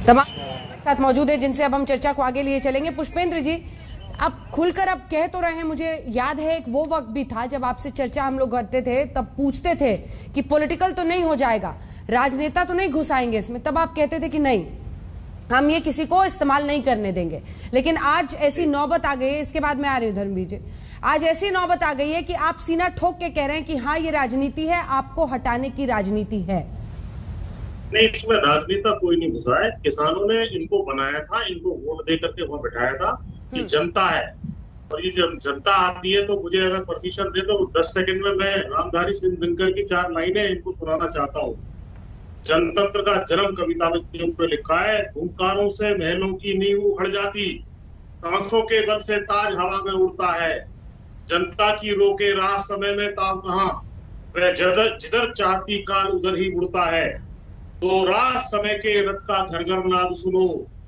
तमाम साथ मौजूद है जिनसे अब हम चर्चा को आगे लिए चलेंगे। पुष्पेंद्र जी, आप खुलकर अब कह तो रहे हैं, मुझे याद है एक वो वक्त भी था जब आपसे चर्चा हम लोग करते थे, तब पूछते थे कि पॉलिटिकल तो नहीं हो जाएगा, राजनेता तो नहीं घुसाएंगे इसमें, तब आप कहते थे कि नहीं, हम ये किसी को इस्तेमाल नहीं करने देंगे। लेकिन आज ऐसी नौबत आ गई है, इसके बाद मैं आ रही हूँ धर्मवीर जी, आज ऐसी नौबत आ गई है कि आप सीना ठोक के कह रहे हैं कि हाँ ये राजनीति है, आपको हटाने की राजनीति है। नहीं, इसमें राजनेता कोई नहीं घुसा है, किसानों ने इनको बनाया था, इनको वोट दे करके वहां बैठाया था कि जनता है, और ये जब जनता आती है तो मुझे अगर परमिशन दे तो 10 सेकंड में मैं रामधारी सिंह दिनकर की 4 लाइनें इनको सुनाना चाहता हूँ। जनतंत्र का जन्म कविता में ऊपर लिखा है, हुंकारों से महलों की नींव उखड़ जाती, सांसों के बल से ताज हवा में उड़ता है, जनता की रोके राह समय में ताव कहां, वह जिधर चाहती काल उधर ही उड़ता है, तो राह समय के रथ का घर घर नाद सुनो,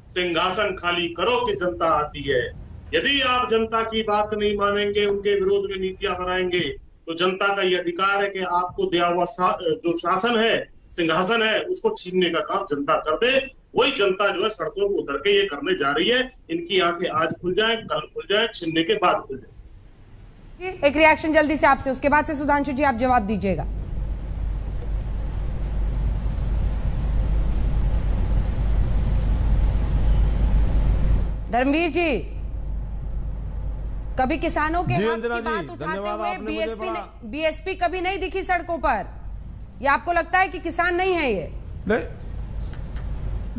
सिंहासन खाली करो कि जनता आती है। यदि आप जनता की बात नहीं मानेंगे, उनके विरोध में नीतियां बनाएंगे, तो जनता का ये अधिकार है कि आपको दिया हुआ जो शासन है, सिंहासन है, उसको छीनने का काम जनता कर दे। वही जनता जो है सड़कों को उतर के ये करने जा रही है। इनकी आंखें आज खुल जाए, कल खुल जाए, छीनने के बाद खुल जाए। जी, एक रिएक्शन जल्दी से आपसे, उसके बाद से सुधांशु जी आप जवाब दीजिएगा। धर्मवीर जी, कभी किसानों के हक की बात उठाते हुए बीएसपी कभी नहीं दिखी सड़कों पर, या आपको लगता है कि किसान नहीं है ये?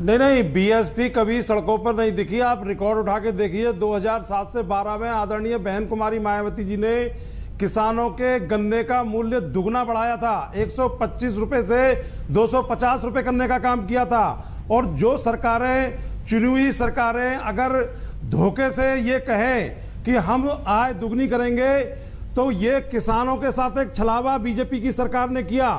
नहीं, बीएसपी कभी सड़कों पर नहीं दिखी। आप रिकॉर्ड उठा के देखिए, 2007 से 12 में आदरणीय बहन कुमारी मायावती जी ने किसानों के गन्ने का मूल्य दुगना बढ़ाया था, 125 रुपए से 250 रुपए करने का काम किया था। और जो सरकारें, चुनी हुई सरकारें अगर धोखे से ये कहें कि हम आय दुगनी करेंगे, तो ये किसानों के साथ एक छलावा बीजेपी की सरकार ने किया,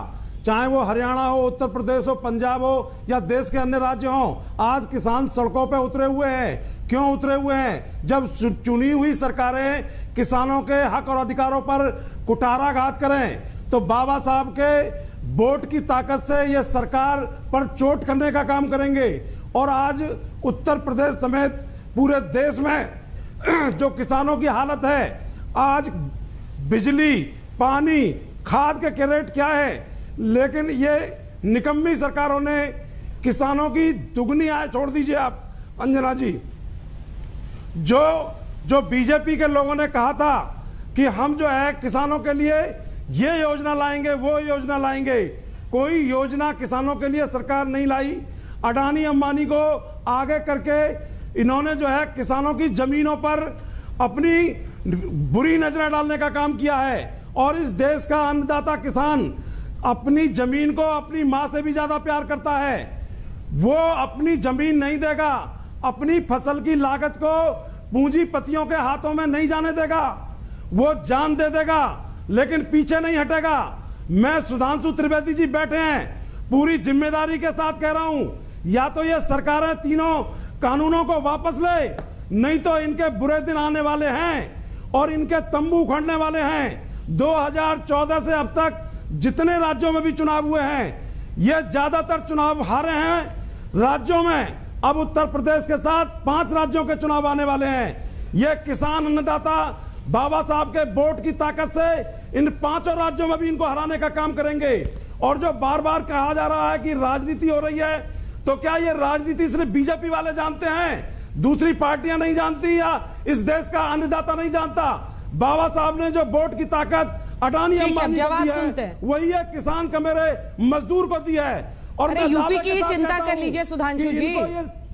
चाहे वो हरियाणा हो, उत्तर प्रदेश हो, पंजाब हो या देश के अन्य राज्य हो। आज किसान सड़कों पे उतरे हुए हैं। क्यों उतरे हुए हैं? जब चुनी हुई सरकारें किसानों के हक और अधिकारों पर कुठाराघात करें, तो बाबा साहब के वोट की ताकत से ये सरकार पर चोट करने का काम करेंगे। और आज उत्तर प्रदेश समेत पूरे देश में जो किसानों की हालत है, आज बिजली, पानी, खाद के रेट क्या है, लेकिन ये निकम्मी सरकारों ने किसानों की दुगनी आय, छोड़ दीजिए आप अंजना जी, जो बीजेपी के लोगों ने कहा था कि हम जो है किसानों के लिए ये योजना लाएंगे, वो योजना लाएंगे, कोई योजना किसानों के लिए सरकार नहीं लाई। अडानी अंबानी को आगे करके इन्होंने जो है किसानों की जमीनों पर अपनी बुरी नजरें डालने का काम किया है। और इस देश का अन्नदाता किसान अपनी जमीन को अपनी मां से भी ज्यादा प्यार करता है। वो अपनी जमीन नहीं देगा, अपनी फसल की लागत को पूंजीपतियों के हाथों में नहीं जाने देगा, वो जान दे देगा, लेकिन पीछे नहीं हटेगा। मैं सुधांशु त्रिवेदी जी बैठे हैं, पूरी जिम्मेदारी के साथ कह रहा हूं, या तो ये सरकारें तीनों कानूनों को वापस ले, नहीं तो इनके बुरे दिन आने वाले हैं और इनके तंबू उखड़ने वाले हैं। 2014 से अब तक जितने राज्यों में भी चुनाव हुए हैं, ये ज्यादातर चुनाव हारे हैं राज्यों में। अब उत्तर प्रदेश के साथ 5 राज्यों के चुनाव आने वाले हैं। ये किसान अन्नदाता बाबा साहब के वोट की ताकत से इन 5 राज्यों में भी इनको हराने का काम करेंगे। और जो बार बार कहा जा रहा है कि राजनीति हो रही है, तो क्या ये राजनीति सिर्फ बीजेपी वाले जानते हैं, दूसरी पार्टियां नहीं जानती, या इस देश का अन्नदाता नहीं जानता? बाबा साहब ने जो वोट की ताकत अडानी अंबानी को दी है, वही है किसान का मेरे मजदूर को दिया है। और यूपी की ही चिंता कर लीजिए सुधांशु जी,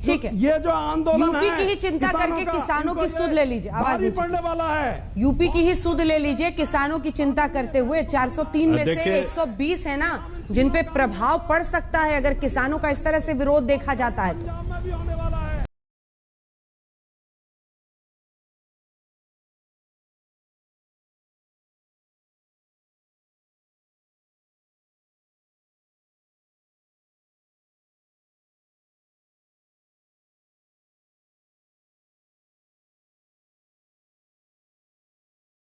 ठीक है, ये जो आंदोलन यूपी की ही चिंता करके किसानों की सुध ले लीजिए, आवाज पड़ने वाला है। यूपी की ही सुध ले लीजिए किसानों की चिंता करते हुए। 403 में से 120 है ना जिन पे प्रभाव पड़ सकता है अगर किसानों का इस तरह से विरोध देखा जाता है।